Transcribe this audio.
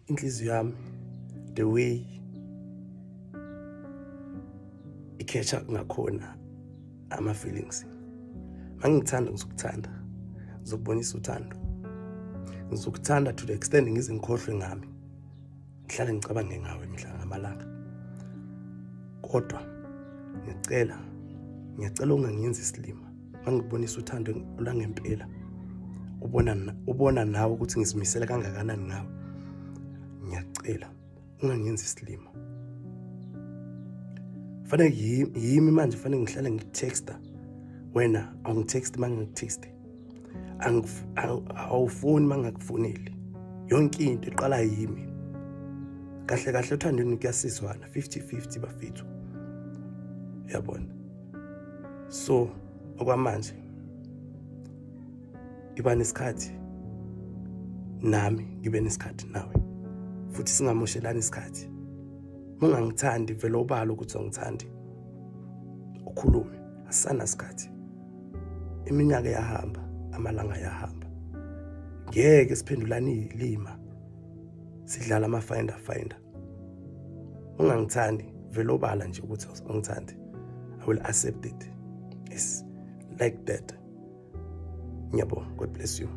Inhliziyo yami the way ikhetha ngakhona ama feelings. Mangithanda ngizokuthanda. Ngizokubonisa uthando. Ngizokuthanda to the extent ngize ngikhohlwe ngami. Ngihlale ngicabange ngawe mihla ngamalanga. Kodwa ngiyacela ungangenzi isilima. Mangibonisa uthando olangempela. Ubona nawe ukuthi ngizimisela kangakanani ngawe. Ngiyacela ungangenzi isilima. Fanele yimi manje fanele ngihlale ngitexta wena awungitext mangitexte. Awufoni mangakufoneli. Yonke into iqala yimi. Kahle kahle uthandweni kuyasizwana 50-50 bafethu. Yabona. So okwamanje iba nesikhathi nami ngibe nesikhathi nawe. Futhi singamoshelani isikhathi. Mungangithandi vele obala ukuthi ungithandi. Ukhulume asana isikhathi. Iminyaka yahamba, amalanga yahamba. Ngeke siphendulane ilima. Sidlala ama finder. Ungangithandi vele obala nje ukuthi ungithandi. I will accept it. It's like that. Nyabo, God bless you.